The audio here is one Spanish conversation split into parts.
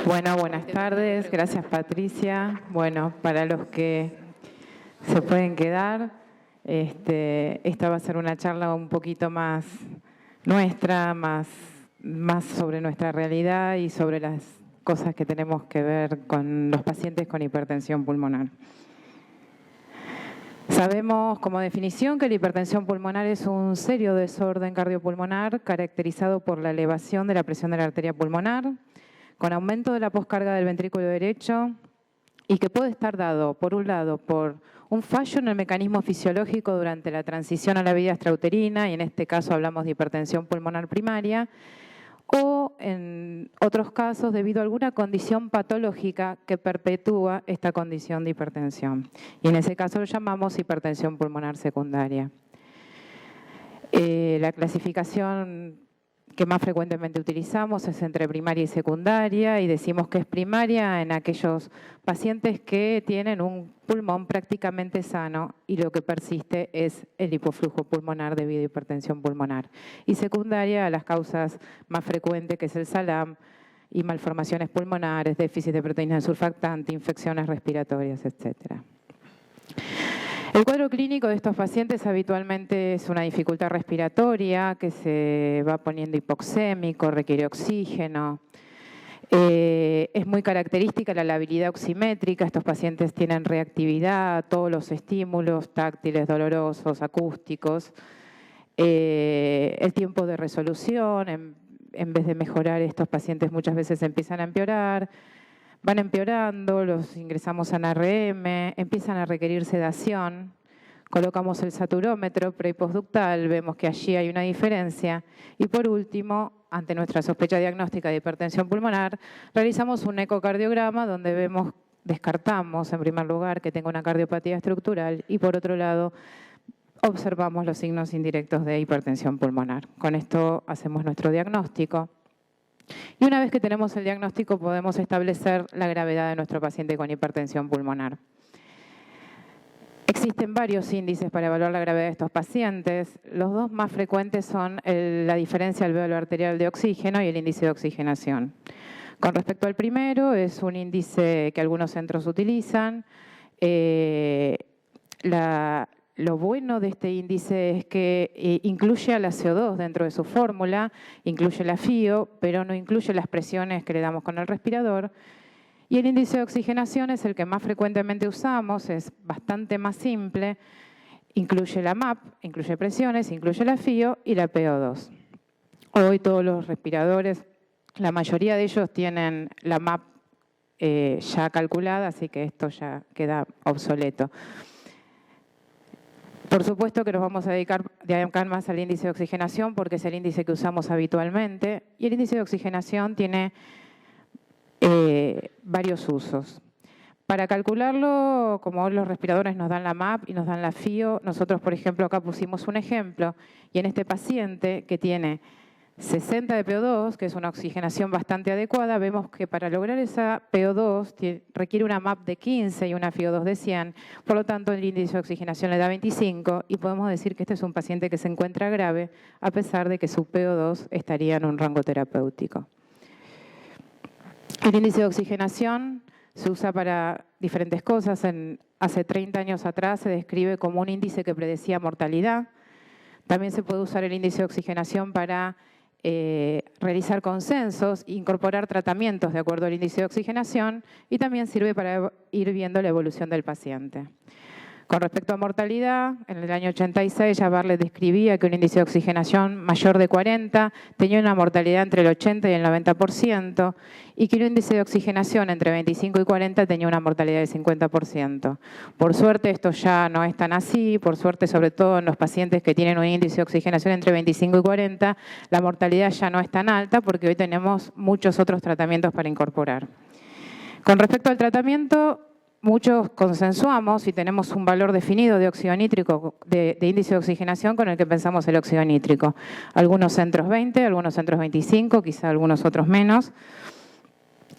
Bueno, buenas tardes. Gracias, Patricia. Bueno, para los que se pueden quedar, esta va a ser una charla un poquito más nuestra, más sobre nuestra realidad y sobre las cosas que tenemos que ver con los pacientes con hipertensión pulmonar. Sabemos como definición que la hipertensión pulmonar es un serio desorden cardiopulmonar caracterizado por la elevación de la presión de la arteria pulmonar, con aumento de la poscarga del ventrículo derecho y que puede estar dado, por un lado, por un fallo en el mecanismo fisiológico durante la transición a la vía extrauterina, y en este caso hablamos de hipertensión pulmonar primaria, o en otros casos debido a alguna condición patológica que perpetúa esta condición de hipertensión. Y en ese caso lo llamamos hipertensión pulmonar secundaria. La clasificación que más frecuentemente utilizamos es entre primaria y secundaria, y decimos que es primaria en aquellos pacientes que tienen un pulmón prácticamente sano y lo que persiste es el hipoflujo pulmonar debido a hipertensión pulmonar. Y secundaria a las causas más frecuentes, que es el SALAM y malformaciones pulmonares, déficit de proteínas de surfactante, infecciones respiratorias, etcétera. El cuadro clínico de estos pacientes habitualmente es una dificultad respiratoria que se va poniendo hipoxémico, requiere oxígeno. Es muy característica la labilidad oximétrica. Estos pacientes tienen reactividad a todos los estímulos táctiles, dolorosos, acústicos. El tiempo de resolución, en vez de mejorar, estos pacientes muchas veces empiezan a empeorar. Van empeorando, los ingresamos a NRM, empiezan a requerir sedación, colocamos el saturómetro pre y postductal, vemos que allí hay una diferencia y por último, ante nuestra sospecha diagnóstica de hipertensión pulmonar, realizamos un ecocardiograma donde descartamos en primer lugar que tenga una cardiopatía estructural y por otro lado observamos los signos indirectos de hipertensión pulmonar. Con esto hacemos nuestro diagnóstico. Y una vez que tenemos el diagnóstico podemos establecer la gravedad de nuestro paciente con hipertensión pulmonar. Existen varios índices para evaluar la gravedad de estos pacientes. Los dos más frecuentes son la diferencia alvéolo arterial de oxígeno y el índice de oxigenación. Con respecto al primero, es un índice que algunos centros utilizan. Lo bueno de este índice es que incluye a la CO2 dentro de su fórmula, incluye la FIO, pero no incluye las presiones que le damos con el respirador. Y el índice de oxigenación es el que más frecuentemente usamos, es bastante más simple, incluye la MAP, incluye presiones, incluye la FIO y la PO2. Hoy todos los respiradores, la mayoría de ellos tienen la MAP ya calculada, así que esto ya queda obsoleto. Por supuesto que nos vamos a dedicar más al índice de oxigenación porque es el índice que usamos habitualmente y el índice de oxigenación tiene varios usos. Para calcularlo, como hoy los respiradores nos dan la MAP y nos dan la FIO, nosotros, por ejemplo, acá pusimos un ejemplo y en este paciente que tiene 60 de PO2, que es una oxigenación bastante adecuada, vemos que para lograr esa PO2 requiere una MAP de 15 y una FIO2 de 100, por lo tanto el índice de oxigenación le da 25 y podemos decir que este es un paciente que se encuentra grave a pesar de que su PO2 estaría en un rango terapéutico. El índice de oxigenación se usa para diferentes cosas. Hace 30 años atrás se describe como un índice que predecía mortalidad. También se puede usar el índice de oxigenación para realizar consensos, incorporar tratamientos de acuerdo al índice de oxigenación y también sirve para ir viendo la evolución del paciente. Con respecto a mortalidad, en el año 86 ya Bartlett describía que un índice de oxigenación mayor de 40 tenía una mortalidad entre el 80 y el 90% y que un índice de oxigenación entre 25 y 40 tenía una mortalidad del 50%. Por suerte esto ya no es tan así, por suerte sobre todo en los pacientes que tienen un índice de oxigenación entre 25 y 40, la mortalidad ya no es tan alta porque hoy tenemos muchos otros tratamientos para incorporar. Con respecto al tratamiento, muchos consensuamos y tenemos un valor definido de óxido nítrico, de índice de oxigenación con el que pensamos el óxido nítrico. Algunos centros 20, algunos centros 25, quizá algunos otros menos.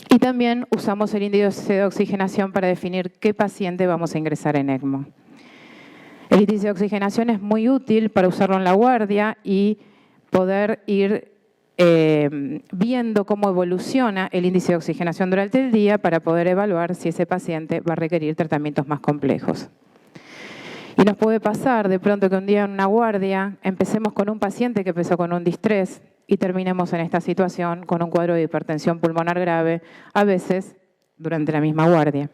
Y también usamos el índice de oxigenación para definir qué paciente vamos a ingresar en ECMO. El índice de oxigenación es muy útil para usarlo en la guardia y poder ir viendo cómo evoluciona el índice de oxigenación durante el día para poder evaluar si ese paciente va a requerir tratamientos más complejos. Y nos puede pasar de pronto que un día en una guardia empecemos con un paciente que empezó con un distrés y terminemos en esta situación con un cuadro de hipertensión pulmonar grave, a veces durante la misma guardia.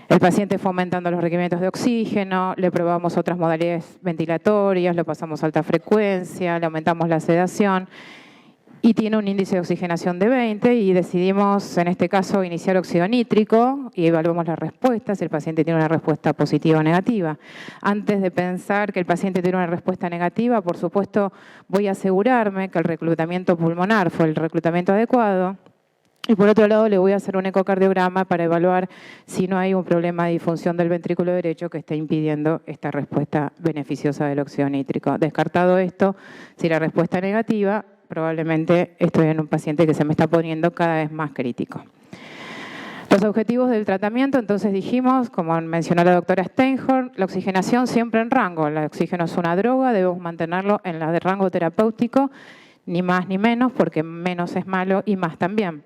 El paciente fue aumentando los requerimientos de oxígeno, le probamos otras modalidades ventilatorias, lo pasamos a alta frecuencia, le aumentamos la sedación y tiene un índice de oxigenación de 20 y decidimos, en este caso, iniciar óxido nítrico y evaluamos las respuestas, si el paciente tiene una respuesta positiva o negativa. Antes de pensar que el paciente tiene una respuesta negativa, por supuesto, voy a asegurarme que el reclutamiento pulmonar fue el reclutamiento adecuado. Y por otro lado, le voy a hacer un ecocardiograma para evaluar si no hay un problema de disfunción del ventrículo derecho que esté impidiendo esta respuesta beneficiosa del óxido nítrico. Descartado esto, si la respuesta es negativa, probablemente estoy en un paciente que se me está poniendo cada vez más crítico. Los objetivos del tratamiento, entonces dijimos, como mencionó la doctora Steinhorn, la oxigenación siempre en rango. El oxígeno es una droga, debemos mantenerlo en la de rango terapéutico, ni más ni menos, porque menos es malo y más también.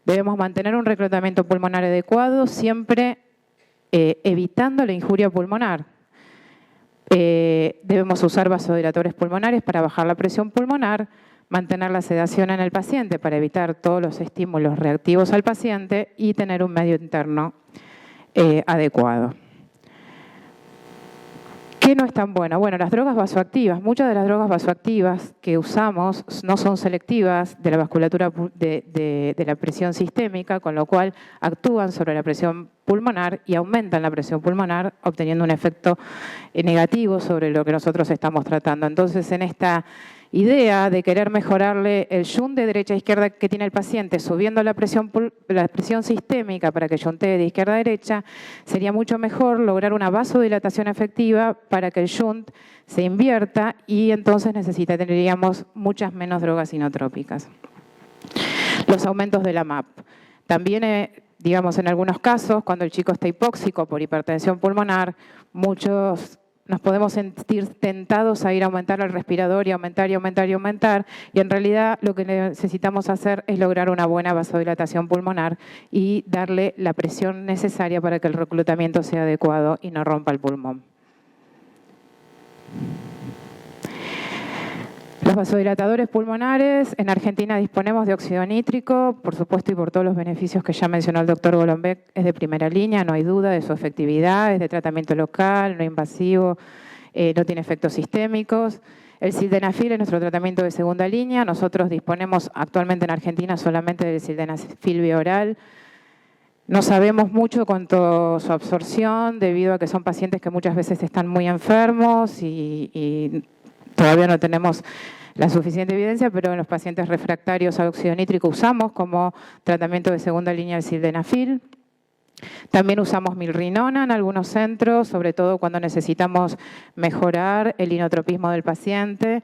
Debemos mantener un reclutamiento pulmonar adecuado, siempre evitando la injuria pulmonar. Debemos usar vasodilatores pulmonares para bajar la presión pulmonar, mantener la sedación en el paciente para evitar todos los estímulos reactivos al paciente y tener un medio interno adecuado. ¿Qué no es tan bueno? Bueno, las drogas vasoactivas. Muchas de las drogas vasoactivas que usamos no son selectivas de la vasculatura de la presión sistémica, con lo cual actúan sobre la presión pulmonar y aumentan la presión pulmonar, obteniendo un efecto negativo sobre lo que nosotros estamos tratando. Entonces, en esta idea de querer mejorarle el shunt de derecha a izquierda que tiene el paciente, subiendo la presión sistémica para que shuntee de izquierda a derecha, sería mucho mejor lograr una vasodilatación efectiva para que el shunt se invierta y entonces necesitaríamos muchas menos drogas inotrópicas. Los aumentos de la MAP. También, digamos, en algunos casos, cuando el chico está hipóxico por hipertensión pulmonar, muchos nos podemos sentir tentados a ir a aumentar el respirador y aumentar y aumentar y aumentar, y en realidad lo que necesitamos hacer es lograr una buena vasodilatación pulmonar y darle la presión necesaria para que el reclutamiento sea adecuado y no rompa el pulmón. Los vasodilatadores pulmonares, en Argentina disponemos de óxido nítrico, por supuesto, y por todos los beneficios que ya mencionó el doctor Golombek, es de primera línea, no hay duda de su efectividad, es de tratamiento local, no invasivo, no tiene efectos sistémicos. El sildenafil es nuestro tratamiento de segunda línea, nosotros disponemos actualmente en Argentina solamente del sildenafil bioral. No sabemos mucho cuanto a su absorción, debido a que son pacientes que muchas veces están muy enfermos y todavía no tenemos la suficiente evidencia, pero en los pacientes refractarios al óxido nítrico usamos como tratamiento de segunda línea el sildenafil. También usamos milrinona en algunos centros, sobre todo cuando necesitamos mejorar el inotropismo del paciente.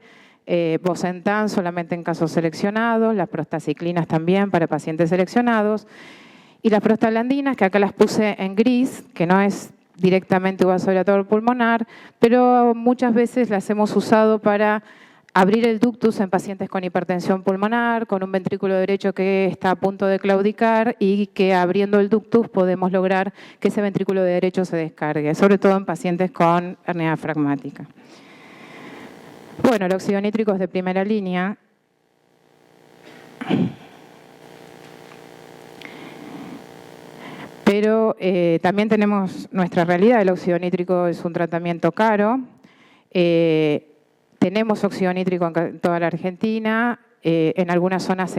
Bosentan solamente en casos seleccionados, las prostaciclinas también para pacientes seleccionados. Y las prostaglandinas, que acá las puse en gris, que no es directamente un vasodilatador pulmonar, pero muchas veces las hemos usado para abrir el ductus en pacientes con hipertensión pulmonar, con un ventrículo derecho que está a punto de claudicar y que abriendo el ductus podemos lograr que ese ventrículo derecho se descargue, sobre todo en pacientes con hernia diafragmática. Bueno, el óxido nítrico es de primera línea. Pero también tenemos nuestra realidad. El óxido nítrico es un tratamiento caro. Tenemos óxido nítrico en toda la Argentina. En algunas zonas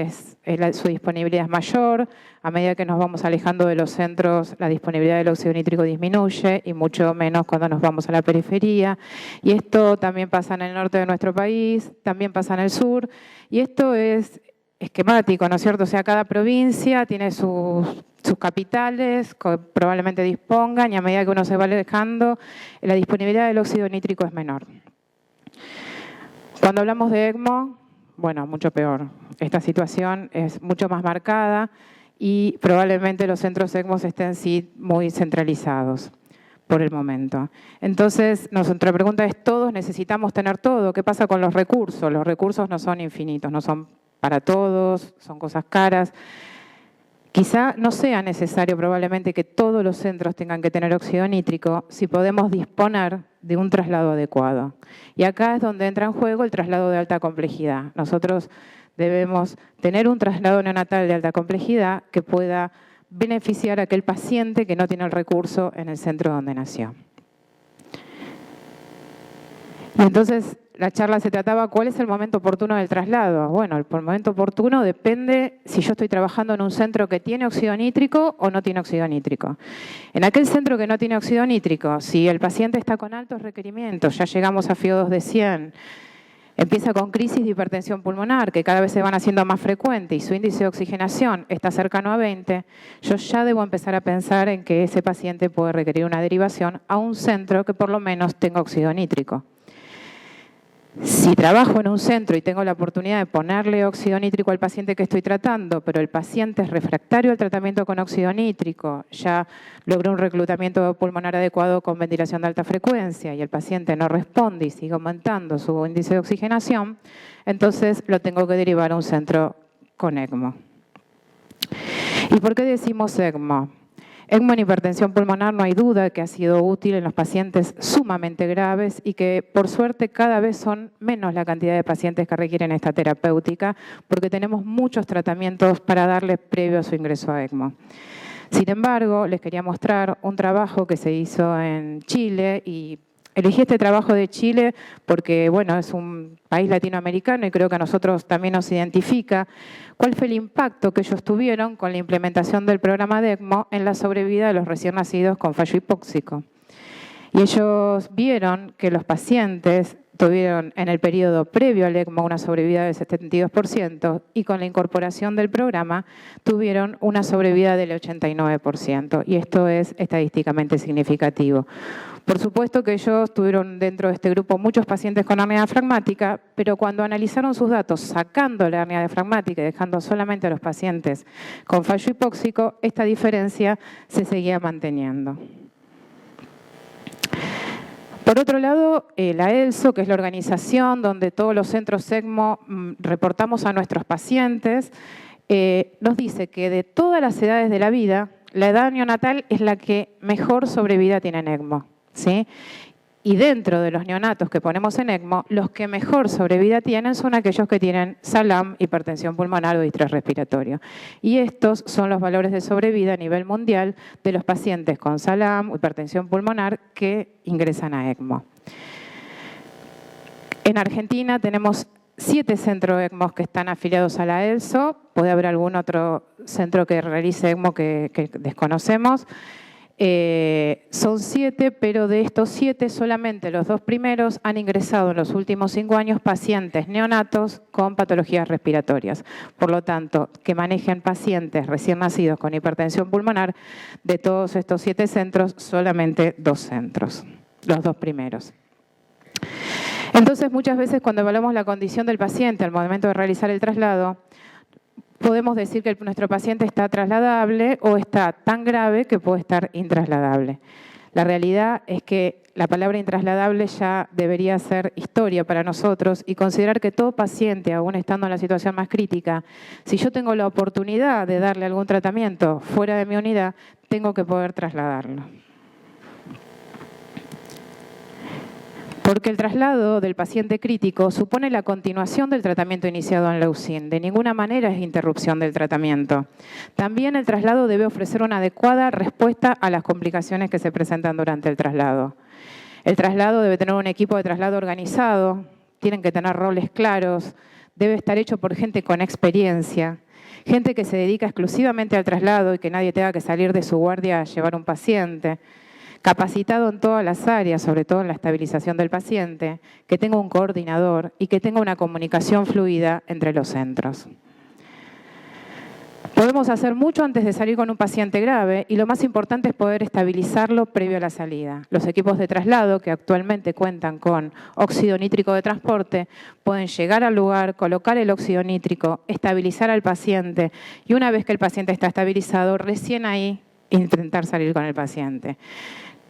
su disponibilidad es mayor. A medida que nos vamos alejando de los centros, la disponibilidad del óxido nítrico disminuye y mucho menos cuando nos vamos a la periferia. Y esto también pasa en el norte de nuestro país, también pasa en el sur. Y esto es esquemático, ¿no es cierto? O sea, cada provincia tiene sus capitales, que probablemente dispongan, y a medida que uno se va alejando, la disponibilidad del óxido nítrico es menor. Cuando hablamos de ECMO, bueno, mucho peor. Esta situación es mucho más marcada y probablemente los centros ECMO estén sí muy centralizados por el momento. Entonces, nuestra pregunta es, ¿todos necesitamos tener todo? ¿Qué pasa con los recursos? Los recursos no son infinitos, no son para todos, son cosas caras. Quizá no sea necesario probablemente que todos los centros tengan que tener óxido nítrico si podemos disponer de un traslado adecuado. Y acá es donde entra en juego el traslado de alta complejidad. Nosotros debemos tener un traslado neonatal de alta complejidad que pueda beneficiar a aquel paciente que no tiene el recurso en el centro donde nació. Y entonces la charla se trataba, ¿cuál es el momento oportuno del traslado? Bueno, el momento oportuno depende si yo estoy trabajando en un centro que tiene óxido nítrico o no tiene óxido nítrico. En aquel centro que no tiene óxido nítrico, si el paciente está con altos requerimientos, ya llegamos a FiO2 de 100, empieza con crisis de hipertensión pulmonar, que cada vez se van haciendo más frecuentes, y su índice de oxigenación está cercano a 20, yo ya debo empezar a pensar en que ese paciente puede requerir una derivación a un centro que por lo menos tenga óxido nítrico. Si trabajo en un centro y tengo la oportunidad de ponerle óxido nítrico al paciente que estoy tratando, pero el paciente es refractario al tratamiento con óxido nítrico, ya logró un reclutamiento pulmonar adecuado con ventilación de alta frecuencia y el paciente no responde y sigue aumentando su índice de oxigenación, entonces lo tengo que derivar a un centro con ECMO. ¿Y por qué decimos ECMO? ECMO en hipertensión pulmonar no hay duda que ha sido útil en los pacientes sumamente graves y que por suerte cada vez son menos la cantidad de pacientes que requieren esta terapéutica porque tenemos muchos tratamientos para darles previo a su ingreso a ECMO. Sin embargo, les quería mostrar un trabajo que se hizo en Chile y elegí este trabajo de Chile porque, bueno, es un país latinoamericano y creo que a nosotros también nos identifica. ¿Cuál fue el impacto que ellos tuvieron con la implementación del programa de ECMO en la sobrevida de los recién nacidos con fallo hipóxico? Y ellos vieron que los pacientes tuvieron en el periodo previo al ECMO una sobrevida del 72% y con la incorporación del programa tuvieron una sobrevida del 89%. Y esto es estadísticamente significativo. Por supuesto que ellos tuvieron dentro de este grupo muchos pacientes con hernia diafragmática, pero cuando analizaron sus datos sacando la hernia diafragmática y dejando solamente a los pacientes con fallo hipóxico, esta diferencia se seguía manteniendo. Por otro lado, la ELSO, que es la organización donde todos los centros ECMO reportamos a nuestros pacientes, nos dice que de todas las edades de la vida, la edad neonatal es la que mejor sobrevida tiene en ECMO, ¿sí? Y dentro de los neonatos que ponemos en ECMO, los que mejor sobrevida tienen son aquellos que tienen SALAM, hipertensión pulmonar o distrés respiratorio. Y estos son los valores de sobrevida a nivel mundial de los pacientes con SALAM o hipertensión pulmonar que ingresan a ECMO. En Argentina tenemos 7 centros ECMO que están afiliados a la ELSO. Puede haber algún otro centro que realice ECMO que desconocemos. Son 7, pero de estos 7 solamente los 2 primeros han ingresado en los últimos 5 años pacientes neonatos con patologías respiratorias. Por lo tanto, que manejen pacientes recién nacidos con hipertensión pulmonar, de todos estos 7 centros, solamente 2 centros, los 2 primeros. Entonces, muchas veces cuando evaluamos la condición del paciente al momento de realizar el traslado, podemos decir que nuestro paciente está trasladable o está tan grave que puede estar intrasladable. La realidad es que la palabra intrasladable ya debería ser historia para nosotros y considerar que todo paciente, aún estando en la situación más crítica, si yo tengo la oportunidad de darle algún tratamiento fuera de mi unidad, tengo que poder trasladarlo. Porque el traslado del paciente crítico supone la continuación del tratamiento iniciado en la UCIN. De ninguna manera es interrupción del tratamiento. También el traslado debe ofrecer una adecuada respuesta a las complicaciones que se presentan durante el traslado. El traslado debe tener un equipo de traslado organizado, tienen que tener roles claros, debe estar hecho por gente con experiencia, gente que se dedica exclusivamente al traslado y que nadie tenga que salir de su guardia a llevar un paciente, capacitado en todas las áreas, sobre todo en la estabilización del paciente, que tenga un coordinador y que tenga una comunicación fluida entre los centros. Podemos hacer mucho antes de salir con un paciente grave y lo más importante es poder estabilizarlo previo a la salida. Los equipos de traslado, que actualmente cuentan con óxido nítrico de transporte, pueden llegar al lugar, colocar el óxido nítrico, estabilizar al paciente y una vez que el paciente está estabilizado, recién ahí intentar salir con el paciente.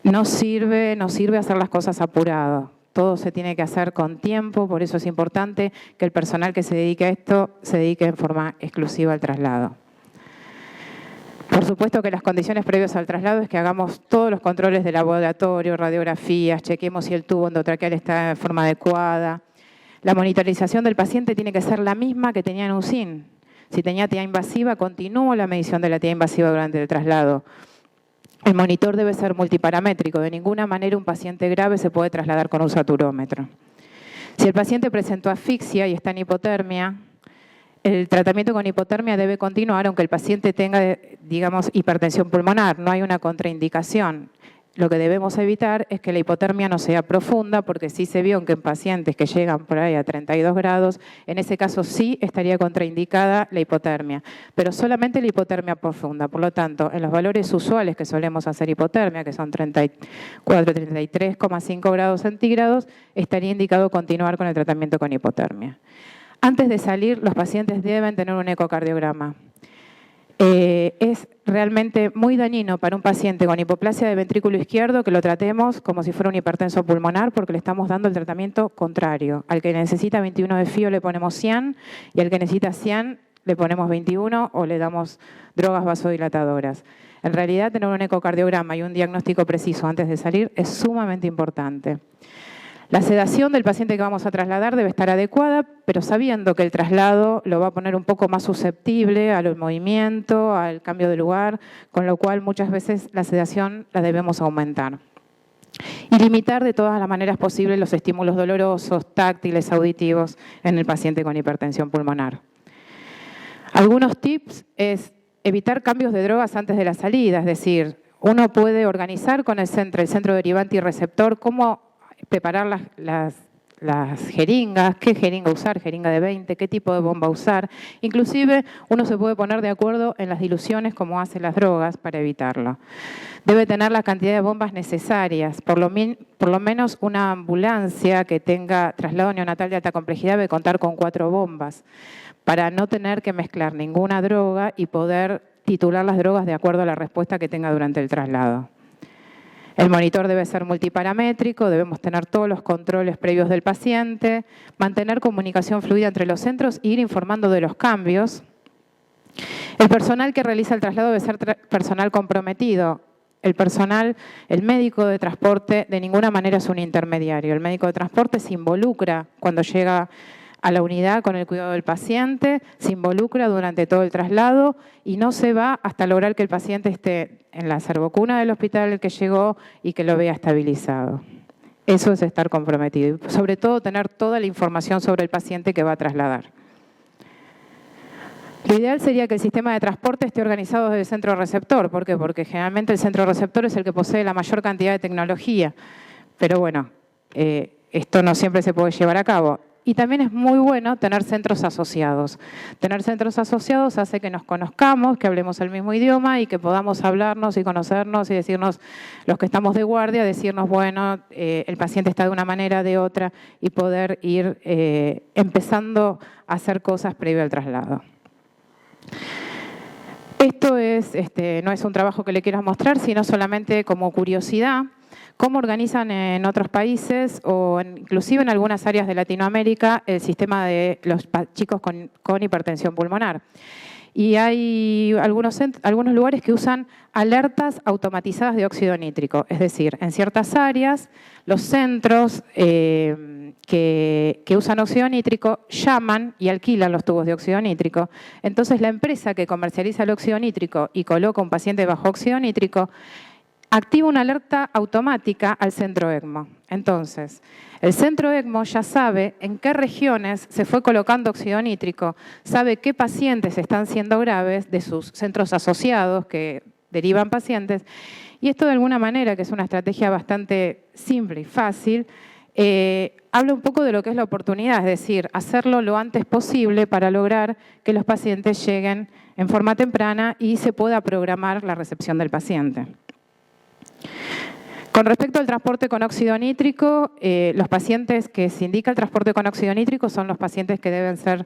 No sirve hacer las cosas apurado. todo se tiene que hacer con tiempo, por eso es importante que el personal que se dedique a esto se dedique en forma exclusiva al traslado. Por supuesto que las condiciones previas al traslado es que hagamos todos los controles de laboratorio, radiografías, chequemos si el tubo endotraqueal está en forma adecuada. La monitorización del paciente tiene que ser la misma que tenía en USIN. Si tenía TIA invasiva, continúo la medición de la TIA invasiva durante el traslado. El monitor debe ser multiparamétrico. De ninguna manera un paciente grave se puede trasladar con un saturómetro. Si el paciente presentó asfixia y está en hipotermia, el tratamiento con hipotermia debe continuar aunque el paciente tenga, digamos, hipertensión pulmonar. No hay una contraindicación. Lo que debemos evitar es que la hipotermia no sea profunda, porque sí se vio que en pacientes que llegan por ahí a 32 grados, en ese caso sí estaría contraindicada la hipotermia, pero solamente la hipotermia profunda. Por lo tanto, en los valores usuales que solemos hacer hipotermia, que son 34, 33,5 grados centígrados, estaría indicado continuar con el tratamiento con hipotermia. Antes de salir, los pacientes deben tener un ecocardiograma. Es realmente muy dañino para un paciente con hipoplasia de ventrículo izquierdo que lo tratemos como si fuera un hipertenso pulmonar porque le estamos dando el tratamiento contrario. Al que necesita 21 de FIO le ponemos 100 y al que necesita 100 le ponemos 21 o le damos drogas vasodilatadoras. En realidad, tener un ecocardiograma y un diagnóstico preciso antes de salir es sumamente importante. La sedación del paciente que vamos a trasladar debe estar adecuada, pero sabiendo que el traslado lo va a poner un poco más susceptible al movimiento, al cambio de lugar, con lo cual muchas veces la sedación la debemos aumentar. Y limitar de todas las maneras posibles los estímulos dolorosos, táctiles, auditivos en el paciente con hipertensión pulmonar. Algunos tips es evitar cambios de drogas antes de la salida, es decir, uno puede organizar con el centro derivante y receptor cómo preparar las jeringas, qué jeringa usar, jeringa de 20, qué tipo de bomba usar. Inclusive uno se puede poner de acuerdo en las diluciones como hacen las drogas para evitarlo. Debe tener la cantidad de bombas necesarias. Por lo menos una ambulancia que tenga traslado neonatal de alta complejidad debe contar con 4 bombas para no tener que mezclar ninguna droga y poder titular las drogas de acuerdo a la respuesta que tenga durante el traslado. El monitor debe ser multiparamétrico, debemos tener todos los controles previos del paciente, mantener comunicación fluida entre los centros e ir informando de los cambios. El personal que realiza el traslado debe ser personal comprometido. El médico de transporte de ninguna manera es un intermediario. El médico de transporte se involucra cuando llega a la unidad con el cuidado del paciente, se involucra durante todo el traslado y no se va hasta lograr que el paciente esté en la servocuna del hospital al que llegó y que lo vea estabilizado. Eso es estar comprometido y sobre todo tener toda la información sobre el paciente que va a trasladar. Lo ideal sería que el sistema de transporte esté organizado desde el centro receptor. ¿Por qué? Porque generalmente el centro receptor es el que posee la mayor cantidad de tecnología. Pero bueno, esto no siempre se puede llevar a cabo. Y también es muy bueno tener centros asociados. Tener centros asociados hace que nos conozcamos, que hablemos el mismo idioma y que podamos hablarnos y conocernos y decirnos, los que estamos de guardia, decirnos, bueno, el paciente está de una manera, de otra, y poder ir empezando a hacer cosas previo al traslado. Esto no es un trabajo que le quiero mostrar, sino solamente como curiosidad. Cómo organizan en otros países o inclusive en algunas áreas de Latinoamérica el sistema de los chicos con hipertensión pulmonar. Y hay algunos lugares que usan alertas automatizadas de óxido nítrico. Es decir, en ciertas áreas, los centros que usan óxido nítrico llaman y alquilan los tubos de óxido nítrico. Entonces, la empresa que comercializa el óxido nítrico y coloca un paciente bajo óxido nítrico activa una alerta automática al centro ECMO. Entonces, el centro ECMO ya sabe en qué regiones se fue colocando óxido nítrico, sabe qué pacientes están siendo graves de sus centros asociados que derivan pacientes, y esto de alguna manera, que es una estrategia bastante simple y fácil, habla un poco de lo que es la oportunidad, es decir, hacerlo lo antes posible para lograr que los pacientes lleguen en forma temprana y se pueda programar la recepción del paciente. Con respecto al transporte con óxido nítrico, los pacientes que se indica el transporte con óxido nítrico son los pacientes que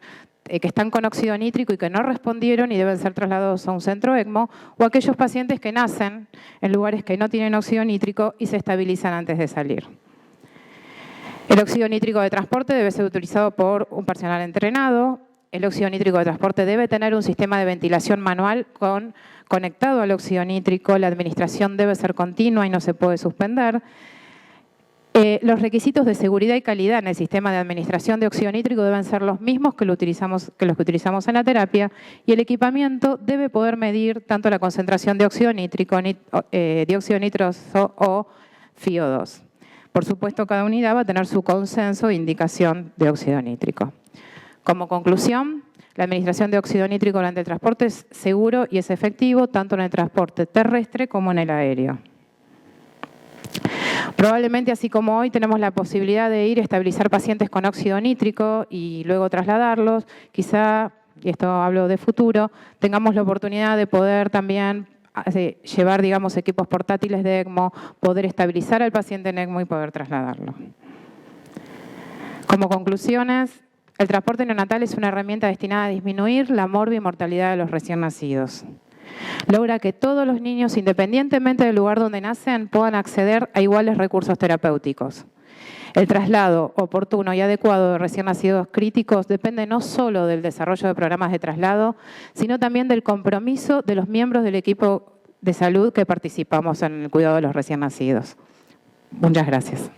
están con óxido nítrico y que no respondieron y deben ser trasladados a un centro ECMO, o aquellos pacientes que nacen en lugares que no tienen óxido nítrico y se estabilizan antes de salir. El óxido nítrico de transporte debe ser utilizado por un personal entrenado. El óxido nítrico de transporte debe tener un sistema de ventilación manual conectado al óxido nítrico. La administración debe ser continua y no se puede suspender. Los requisitos de seguridad y calidad en el sistema de administración de óxido nítrico deben ser los mismos que los que utilizamos en la terapia, y el equipamiento debe poder medir tanto la concentración de óxido nítrico, dióxido nitroso o FiO2. Por supuesto, cada unidad va a tener su consenso e indicación de óxido nítrico. Como conclusión, la administración de óxido nítrico durante el transporte es seguro y es efectivo tanto en el transporte terrestre como en el aéreo. Probablemente, así como hoy tenemos la posibilidad de ir a estabilizar pacientes con óxido nítrico y luego trasladarlos, quizá, y esto hablo de futuro, tengamos la oportunidad de poder también llevar, digamos, equipos portátiles de ECMO, poder estabilizar al paciente en ECMO y poder trasladarlo. Como conclusiones, el transporte neonatal es una herramienta destinada a disminuir la mortalidad de los recién nacidos. Logra que todos los niños, independientemente del lugar donde nacen, puedan acceder a iguales recursos terapéuticos. El traslado oportuno y adecuado de recién nacidos críticos depende no solo del desarrollo de programas de traslado, sino también del compromiso de los miembros del equipo de salud que participamos en el cuidado de los recién nacidos. Muchas gracias.